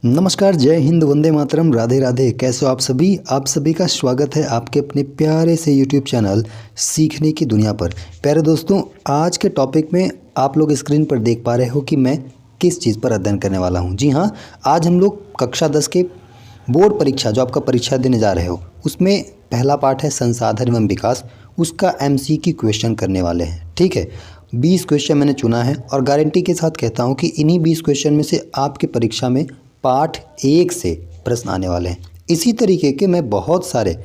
नमस्कार, जय हिंद, वंदे मातरम, राधे राधे। कैसे हो आप सभी का स्वागत है आपके अपने प्यारे से यूट्यूब चैनल सीखने की दुनिया पर। प्यारे दोस्तों, आज के टॉपिक में आप लोग स्क्रीन पर देख पा रहे हो कि मैं किस चीज़ पर अध्ययन करने वाला हूँ। जी हाँ, आज हम लोग कक्षा 10 के बोर्ड परीक्षा जो आपका परीक्षा देने जा रहे हो उसमें पहला पार्ट है संसाधन एवं विकास, उसका MCQ क्वेश्चन करने वाले हैं। ठीक है, 20 क्वेश्चन मैंने चुना है और गारंटी के साथ कहता हूँ कि इन्हीं 20 क्वेश्चन में से आपके परीक्षा में पार्ट 1 से प्रश्न आने वाले हैं। इसी तरीके के मैं बहुत सारे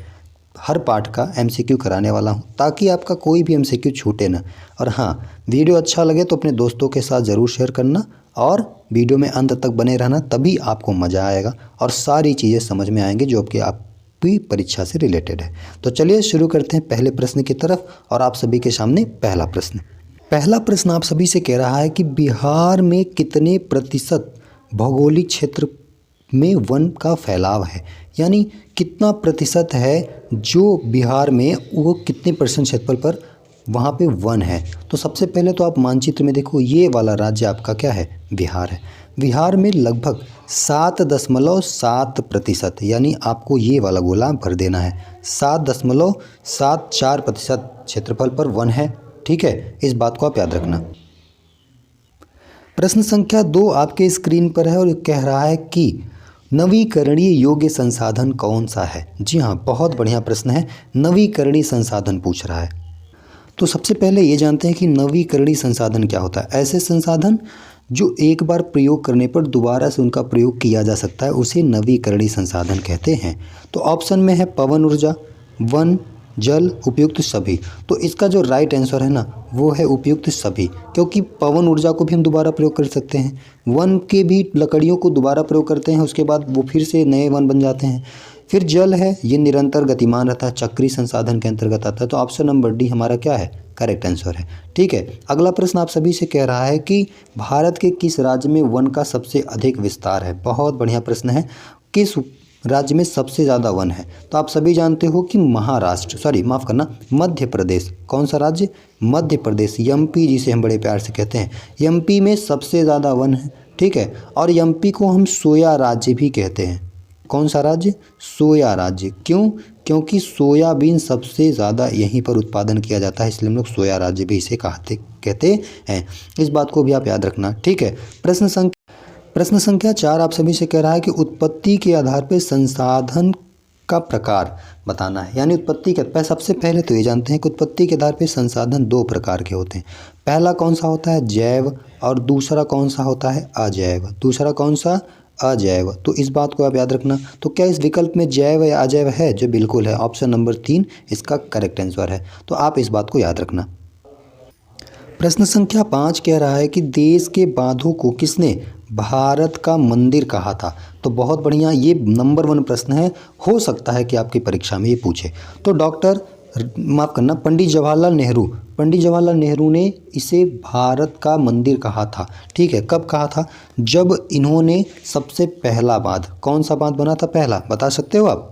हर पार्ट का MCQ कराने वाला हूं ताकि आपका कोई भी MCQ छूटे ना। और हाँ, वीडियो अच्छा लगे तो अपने दोस्तों के साथ ज़रूर शेयर करना और वीडियो में अंत तक बने रहना, तभी आपको मज़ा आएगा और सारी चीज़ें समझ में आएंगी जो कि आपकी परीक्षा से रिलेटेड है। तो चलिए शुरू करते हैं पहले प्रश्न की तरफ। और आप सभी के सामने पहला प्रश्न आप सभी से कह रहा है कि बिहार में कितने प्रतिशत भौगोलिक क्षेत्र में वन का फैलाव है, यानी कितना प्रतिशत है जो बिहार में वो कितने परसेंट क्षेत्रफल पर वहाँ पे वन है। तो सबसे पहले तो आप मानचित्र में देखो, ये वाला राज्य आपका क्या है, बिहार है। बिहार में लगभग 7.7%, यानी आपको ये वाला गोला भर देना है। 7.74% क्षेत्रफल पर वन है। ठीक है, इस बात को आप याद रखना। प्रश्न संख्या 2 आपके स्क्रीन पर है और कह रहा है कि नवीकरणीय योग्य संसाधन कौन सा है। जी हाँ, बहुत बढ़िया प्रश्न है। नवीकरणीय संसाधन पूछ रहा है। तो सबसे पहले ये जानते हैं कि नवीकरणीय संसाधन क्या होता है। ऐसे संसाधन जो एक बार प्रयोग करने पर दोबारा से उनका प्रयोग किया जा सकता है, उसे नवीकरणीय संसाधन कहते हैं। तो ऑप्शन में है पवन ऊर्जा, वन, जल, उपयुक्त सभी। तो इसका जो राइट आंसर है ना, वो है उपयुक्त सभी, क्योंकि पवन ऊर्जा को भी हम दोबारा प्रयोग कर सकते हैं, वन के भी लकड़ियों को दोबारा प्रयोग करते हैं, उसके बाद वो फिर से नए वन बन जाते हैं। फिर जल है, ये निरंतर गतिमान रहता है, चक्रीय संसाधन के अंतर्गत आता है। तो ऑप्शन नंबर डी हमारा क्या है, करेक्ट आंसर है। ठीक है, अगला प्रश्न आप सभी से कह रहा है कि भारत के किस राज्य में वन का सबसे अधिक विस्तार है। बहुत बढ़िया प्रश्न है, किस राज्य में सबसे ज़्यादा वन है। तो आप सभी जानते हो कि मध्य प्रदेश। कौन सा राज्य, मध्य प्रदेश, MP जिसे हम बड़े प्यार से कहते हैं, MP में सबसे ज़्यादा वन है। ठीक है, और MP को हम सोया राज्य भी कहते हैं। कौन सा राज्य, सोया राज्य। क्यों, क्योंकि सोयाबीन सबसे ज़्यादा यहीं पर उत्पादन किया जाता है, इसलिए हम लोग सोया राज्य भी इसे कहते हैं। इस बात को भी आप याद रखना। ठीक है, प्रश्न संख्या 4 आप सभी से कह रहा है कि उत्पत्ति के आधार पर संसाधन का प्रकार बताना है, यानी उत्पत्ति के सबसे पहले तो ये जानते हैं कि उत्पत्ति के आधार पर संसाधन 2 प्रकार के होते हैं। पहला कौन सा होता है, जैव, और दूसरा कौन सा होता है, अजैव। दूसरा कौन सा, अजैव। तो इस बात को आप याद रखना। तो क्या इस विकल्प में जैव या अजैव है, जो बिल्कुल है, ऑप्शन नंबर 3 इसका करेक्ट आंसर है। तो आप इस बात को याद रखना। प्रश्न संख्या 5 कह रहा है कि देश के बांधों को किसने भारत का मंदिर कहा था। तो बहुत बढ़िया, ये नंबर 1 प्रश्न है, हो सकता है कि आपकी परीक्षा में ये पूछे। तो पंडित जवाहरलाल नेहरू ने इसे भारत का मंदिर कहा था। ठीक है, कब कहा था, जब इन्होंने सबसे पहला बांध, कौन सा बांध बना था पहला, बता सकते हो आप।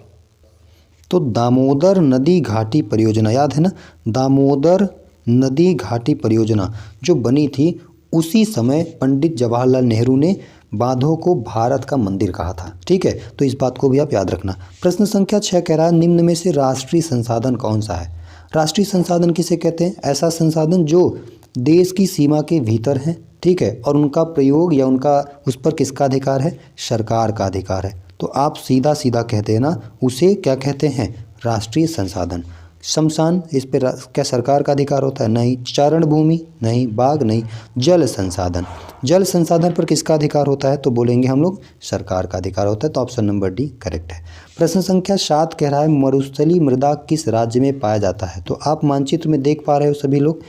तो दामोदर नदी घाटी परियोजना, याद है ना, दामोदर नदी घाटी परियोजना जो बनी थी, उसी समय पंडित जवाहरलाल नेहरू ने बांधों को भारत का मंदिर कहा था। ठीक है, तो इस बात को भी आप याद रखना। प्रश्न संख्या 6 कह रहा है निम्न में से राष्ट्रीय संसाधन कौन सा है। राष्ट्रीय संसाधन किसे कहते हैं, ऐसा संसाधन जो देश की सीमा के भीतर है। ठीक है, और उनका प्रयोग या उस पर किसका अधिकार है, सरकार का अधिकार है। तो आप सीधा सीधा कहते हैं ना, उसे क्या कहते हैं, राष्ट्रीय संसाधन। शमशान, इस पर क्या सरकार का अधिकार होता है, नहीं। चारण भूमि, नहीं। बाग, नहीं। जल संसाधन पर किसका अधिकार होता है, तो बोलेंगे हम लोग सरकार का अधिकार होता है। तो ऑप्शन नंबर डी करेक्ट है। प्रश्न संख्या 7 कह रहा है मरुस्थलीय मृदा किस राज्य में पाया जाता है। तो आप मानचित्र में देख पा रहे हो सभी लोग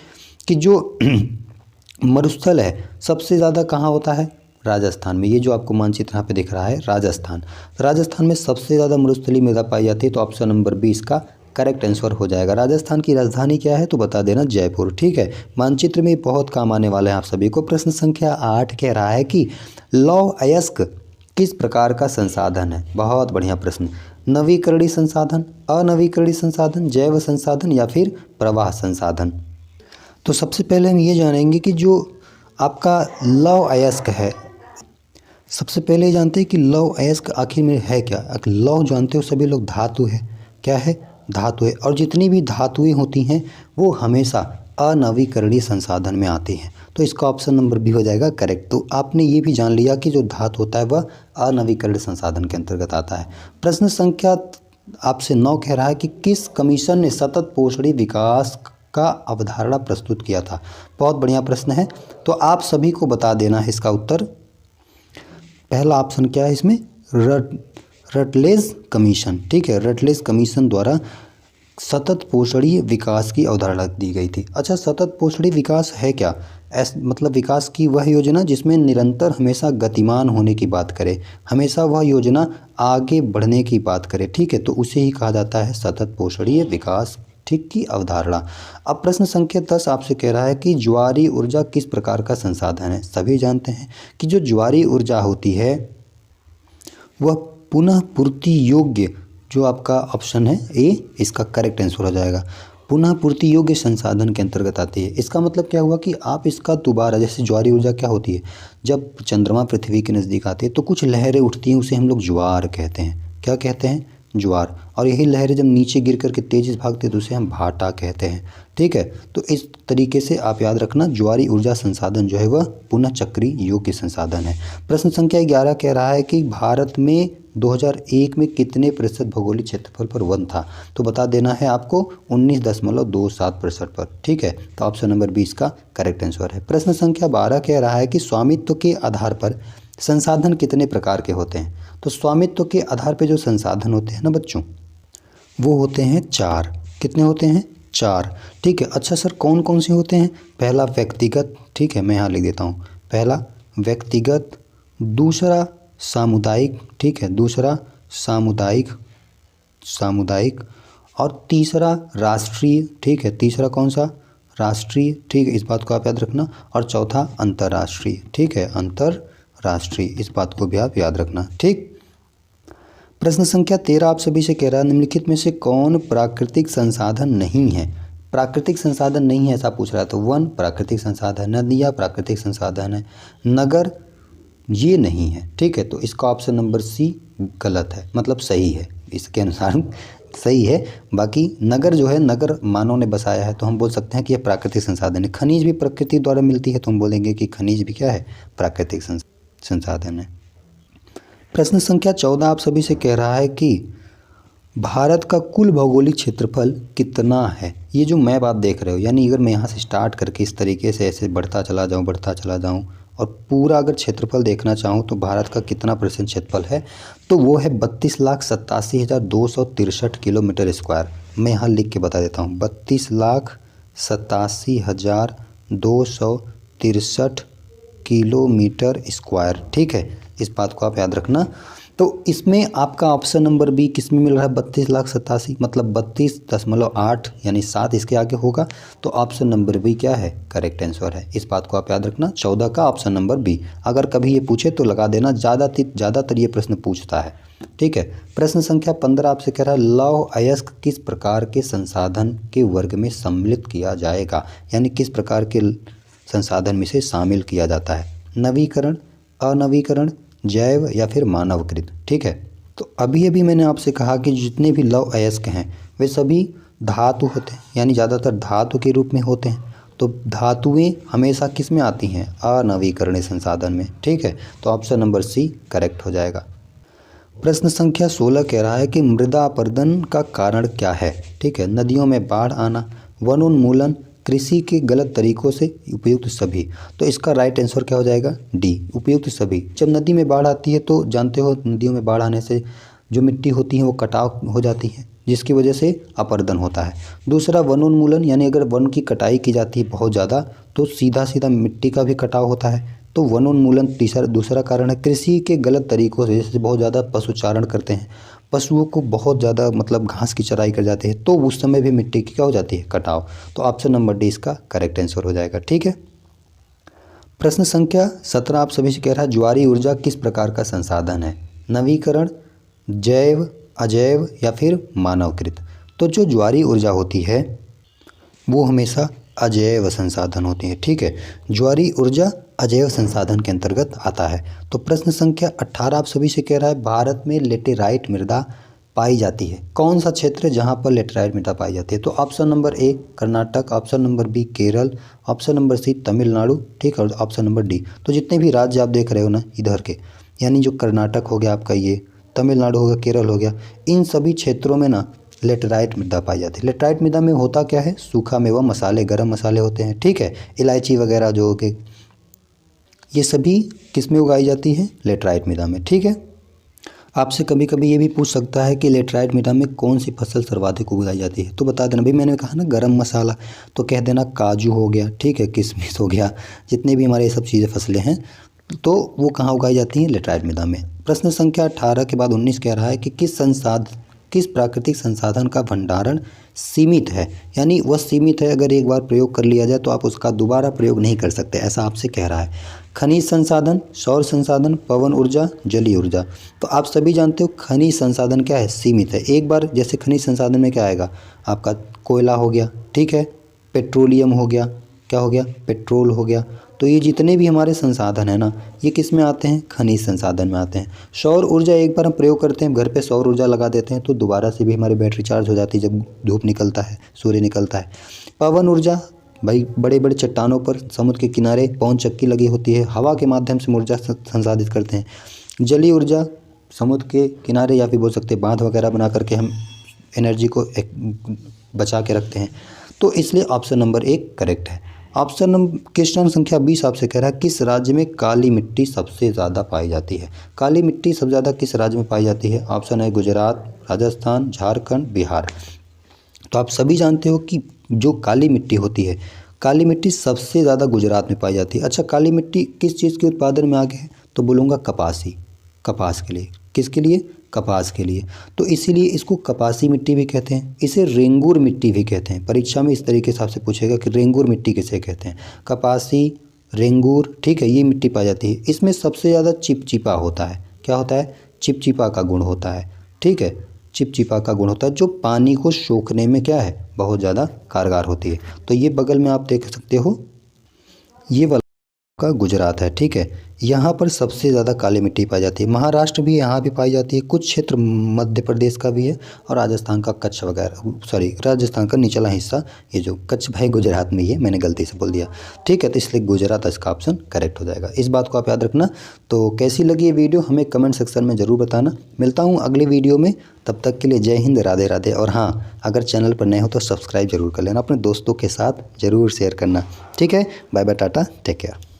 कि जो मरुस्थल है सबसे ज़्यादा कहाँ होता है, राजस्थान में। ये जो आपको मानचित्र यहाँ पे दिख रहा है, राजस्थान में सबसे ज़्यादा मरुस्थलीय मृदा पाई जाती है। तो ऑप्शन नंबर 20 का करेक्ट आंसर हो जाएगा। राजस्थान की राजधानी क्या है, तो बता देना जयपुर। ठीक है, मानचित्र में बहुत काम आने वाले हैं आप सभी को। प्रश्न संख्या 8 कह रहा है कि लौह अयस्क किस प्रकार का संसाधन है। बहुत बढ़िया प्रश्न। नवीकरणीय संसाधन, अनवीकरणीय संसाधन, जैव संसाधन या फिर प्रवाह संसाधन। तो सबसे पहले हम ये जानेंगे कि जो आपका लौह अयस्क है सबसे पहले जानते हैं कि लौह अयस्क आखिर में है क्या। लौह जानते हो सभी लोग, धातु है। क्या है? धातु है। और जितनी भी धातुएं होती हैं वो हमेशा अनवीकरणीय संसाधन में आती हैं। तो इसका ऑप्शन नंबर बी हो जाएगा करेक्ट। तो आपने ये भी जान लिया कि जो धातु होता है वह अनवीकरणीय संसाधन के अंतर्गत आता है। प्रश्न संख्या आपसे 9 कह रहा है कि किस कमीशन ने सतत पोषणी विकास का अवधारणा प्रस्तुत किया था। बहुत बढ़िया प्रश्न है। तो आप सभी को बता देना है इसका उत्तर। पहला ऑप्शन क्या है इसमें? Rutledge commission. ठीक है, रटलेज कमीशन द्वारा सतत पोषणीय विकास की अवधारणा दी गई थी। अच्छा, सतत पोषणीय विकास है क्या? मतलब विकास की वह योजना जिसमें निरंतर हमेशा गतिमान होने की बात करे, हमेशा वह योजना आगे बढ़ने की बात करे। ठीक है, तो उसे ही कहा जाता है सतत पोषणीय विकास, ठीक, की अवधारणा। अब प्रश्न संख्या 10 आपसे कह रहा है कि ज्वारीय ऊर्जा किस प्रकार का संसाधन है। सभी जानते हैं कि जो ज्वारीय ऊर्जा होती है वह पुनः पूर्ति योग्य, जो आपका ऑप्शन है ए, इसका करेक्ट आंसर हो जाएगा, पुनः पूर्ति योग्य संसाधन के अंतर्गत आती है। इसका मतलब क्या हुआ कि आप इसका दोबारा, जैसे ज्वारीय ऊर्जा क्या होती है, जब चंद्रमा पृथ्वी के नज़दीक आती है तो कुछ लहरें उठती हैं, उसे हम लोग ज्वार कहते हैं। क्या कहते हैं? ज्वार। और यही लहरें जब नीचे गिर करके तेजी से भागती है तो उसे हम भाटा कहते हैं। ठीक है, तो इस तरीके से आप याद रखना, ज्वारीय ऊर्जा संसाधन जो है वह पुनः चक्रीय योग्य संसाधन है। प्रश्न संख्या 11 कह रहा है कि भारत में 2001 में कितने प्रतिशत भौगोलिक क्षेत्रफल पर वन था। तो बता देना है आपको 19.27% पर। ठीक है, तो ऑप्शन नंबर 20 का करेक्ट आंसर है। प्रश्न संख्या 12 कह रहा है कि स्वामित्व के आधार पर संसाधन कितने प्रकार के होते हैं। तो स्वामित्व के आधार पर जो संसाधन होते हैं ना बच्चों, वो होते हैं 4। कितने होते हैं? 4। ठीक है। अच्छा सर, कौन कौन से होते हैं? पहला व्यक्तिगत, ठीक है, मैं यहाँ लिख देता हूँ। पहला व्यक्तिगत, दूसरा सामुदायिक, ठीक है, दूसरा सामुदायिक और तीसरा राष्ट्रीय। ठीक है, तीसरा कौन सा? राष्ट्रीय। ठीक है, इस बात को आप याद रखना। और चौथा अंतर्राष्ट्रीय। ठीक है, अंतर्राष्ट्रीय, इस बात को भी आप याद रखना। ठीक। प्रश्न संख्या 13 आप सभी से कह रहा है निम्नलिखित में से कौन प्राकृतिक संसाधन नहीं है। प्राकृतिक संसाधन नहीं है ऐसा पूछ रहा है। तो वन प्राकृतिक संसाधन, नदियाँ प्राकृतिक संसाधन है, नगर ये नहीं है। ठीक है, तो इसका ऑप्शन नंबर सी गलत है, मतलब सही है, इसके अनुसार सही है। बाकी नगर जो है, नगर मानव ने बसाया है तो हम बोल सकते हैं कि यह प्राकृतिक संसाधन है। खनिज भी प्रकृति द्वारा मिलती है तो हम बोलेंगे कि खनिज भी क्या है? प्राकृतिक संसाधन है। प्रश्न संख्या 14 आप सभी से कह रहा है कि भारत का कुल भौगोलिक क्षेत्रफल कितना है। ये जो मैप आप देख रहे हो, यानी अगर मैं यहाँ से स्टार्ट करके इस तरीके से ऐसे बढ़ता चला जाऊँ और पूरा अगर क्षेत्रफल देखना चाहूँ तो भारत का कितना % क्षेत्रफल है, तो वो है 32,87,263 किलोमीटर स्क्वायर। मैं यहाँ लिख के बता देता हूँ, 32,87,263 किलोमीटर स्क्वायर। ठीक है, इस बात को आप याद रखना। तो इसमें आपका ऑप्शन नंबर बी किस में मिल रहा है? 32,87,000, मतलब 32.8 यानी 7 इसके आगे होगा। तो ऑप्शन नंबर बी क्या है? करेक्ट आंसर है। इस बात को आप याद रखना, 14 का ऑप्शन नंबर बी। अगर कभी ये पूछे तो लगा देना, ज़्यादातर ये प्रश्न पूछता है। ठीक है। प्रश्न संख्या 15 आपसे कह रहा है लौह अयस्क किस प्रकार के संसाधन के वर्ग में सम्मिलित किया जाएगा, यानी किस प्रकार के संसाधन में से शामिल किया जाता है? नवीकरण, अनवीकरण, जैव या फिर मानवकृत। ठीक है, तो अभी मैंने आपसे कहा कि जितने भी लौह अयस्क हैं वे सभी धातु होते हैं, यानी ज़्यादातर धातु के रूप में होते हैं। तो धातुएं हमेशा किस में आती हैं? अनवीकरणीय संसाधन में। ठीक है, तो ऑप्शन नंबर सी करेक्ट हो जाएगा। प्रश्न संख्या 16 कह रहा है कि मृदा अपरदन का कारण क्या है। ठीक है, नदियों में बाढ़ आना, वनोन्मूलन, कृषि के गलत तरीकों से, उपयुक्त सभी। तो इसका राइट आंसर क्या हो जाएगा? डी, उपयुक्त सभी। जब नदी में बाढ़ आती है तो जानते हो, नदियों में बाढ़ आने से जो मिट्टी होती है वो कटाव हो जाती है, जिसकी वजह से अपरदन होता है। दूसरा वनोन्मूलन, यानी अगर वन की कटाई की जाती है बहुत ज़्यादा तो सीधा मिट्टी का भी कटाव होता है, तो वनोन्मूलन दूसरा कारण है। कृषि के गलत तरीकों से, जैसे बहुत ज़्यादा पशुचारण करते हैं, पशुओं को बहुत ज़्यादा मतलब घास की चराई कर जाते हैं, तो उस समय भी मिट्टी की क्या हो जाती है? कटाव। तो ऑप्शन नंबर डी इसका करेक्ट आंसर हो जाएगा। ठीक है। प्रश्न संख्या 17 आप सभी से कह रहा है ज्वारीय ऊर्जा किस प्रकार का संसाधन है? नवीकरण, जैव, अजैव या फिर मानवकृत। तो जो ज्वारीय ऊर्जा होती है वो हमेशा अजैव संसाधन होती है। ठीक है, ज्वारीय ऊर्जा अजैव संसाधन के अंतर्गत आता है। तो प्रश्न संख्या 18 आप सभी से कह रहा है भारत में लेटेराइट मृदा पाई जाती है। कौन सा क्षेत्र है जहाँ पर लेटेराइट मृदा पाई जाती है? तो option number A Karnataka, option number B Kerala, option number C Tamil Nadu, ठीक है, और ऑप्शन नंबर डी। तो जितने भी राज्य आप देख रहे हो ना इधर के, यानी जो कर्नाटक हो गया आपका, ये तमिलनाडु हो गया, केरल हो गया, इन सभी क्षेत्रों में ना लेटेराइट मृदा पाई जाती है। लेटेराइट मृदा में होता क्या है? सूखा मेवा, मसाले, गरम मसाले होते हैं, ठीक है, इलायची वगैरह जो हो गए, ये सभी किस में उगाई जाती है? लेटेराइट मृदा में, ठीक है। आपसे कभी कभी ये भी पूछ सकता है कि लेटेराइट मृदा में कौन सी फसल सर्वाधिक उगाई जाती है? तो बता देना भाई, मैंने कहा ना गरम मसाला, तो कह देना काजू हो गया, ठीक है, किशमिश हो गया, जितने भी हमारे ये सब चीज़ें फसलें हैं तो वो कहाँ उगाई जाती हैं? लेटेराइट मृदा में। प्रश्न संख्या 18 के बाद 19 कह रहा है कि किस प्राकृतिक संसाधन का भंडारण सीमित है, यानी वह सीमित है, अगर एक बार प्रयोग कर लिया जाए तो आप उसका दोबारा प्रयोग नहीं कर सकते, ऐसा आपसे कह रहा है। खनिज संसाधन, सौर संसाधन, पवन ऊर्जा, जलीय ऊर्जा। तो आप सभी जानते हो खनिज संसाधन क्या है? सीमित है। एक बार जैसे खनिज संसाधन में क्या आएगा? आपका कोयला हो गया, ठीक है, पेट्रोलियम हो गया, क्या हो गया? पेट्रोल हो गया। तो ये जितने भी हमारे संसाधन है ना, ये किस में आते हैं? खनिज संसाधन में आते हैं। सौर ऊर्जा एक बार हम प्रयोग करते हैं, घर पे सौर ऊर्जा लगा देते हैं तो दोबारा से भी हमारी बैटरी चार्ज हो जाती है जब धूप निकलता है, सूर्य निकलता है। पवन ऊर्जा, भाई बड़े बड़े चट्टानों पर समुद्र के किनारे पवन चक्की लगी होती है, हवा के माध्यम से ऊर्जा संसाधित करते हैं। जलीय ऊर्जा, समुद्र के किनारे या फिर बोल सकते हैं बांध वगैरह बना करके हम एनर्जी को बचा के रखते हैं। तो इसलिए ऑप्शन नंबर 1 करेक्ट है। क्वेश्चन संख्या 20 आपसे कह रहा है किस राज्य में काली मिट्टी सबसे ज़्यादा पाई जाती है? काली मिट्टी सबसे ज़्यादा किस राज्य में पाई जाती है? ऑप्शन है गुजरात, राजस्थान, झारखंड, बिहार। तो आप सभी जानते हो कि जो काली मिट्टी होती है, काली मिट्टी सबसे ज़्यादा गुजरात में पाई जाती है। अच्छा, काली मिट्टी किस चीज़ के उत्पादन में आगे है? तो बोलूँगा कपास के लिए। किसके लिए? कपास के लिए। तो इसीलिए इसको कपासी मिट्टी भी कहते हैं, इसे रेंगूर मिट्टी भी कहते हैं। परीक्षा में इस तरीके से आपसे पूछेगा कि रेंगूर मिट्टी किसे कहते हैं? कपासी, रेंगूर, ठीक है, ये मिट्टी पाई जाती है। इसमें सबसे ज़्यादा चिपचिपा होता है। क्या होता है? चिपचिपा का गुण होता है, ठीक है, चिपचिपा का गुण होता है, जो पानी को सोखने में क्या है? बहुत ज़्यादा कारगर होती है। तो ये बगल में आप देख सकते हो, ये वाला का गुजरात है, ठीक है, यहाँ पर सबसे ज़्यादा काली मिट्टी पाई जाती है। महाराष्ट्र भी यहाँ भी पाई जाती है, कुछ क्षेत्र मध्य प्रदेश का भी है, और राजस्थान का कच्छ वगैरह, राजस्थान का निचला हिस्सा, ये जो कच्छ भाई गुजरात में ही है, मैंने गलती से बोल दिया, ठीक है। तो इसलिए गुजरात इसका ऑप्शन करेक्ट हो जाएगा। इस बात को आप याद रखना। तो कैसी लगी ये वीडियो हमें कमेंट सेक्शन में ज़रूर बताना। मिलता हूँ अगली वीडियो में, तब तक के लिए जय हिंद, राधे राधे। और हाँ, अगर चैनल पर नए हो तो सब्सक्राइब जरूर कर लेना, अपने दोस्तों के साथ ज़रूर शेयर करना, ठीक है। Bye bye, tata, take care.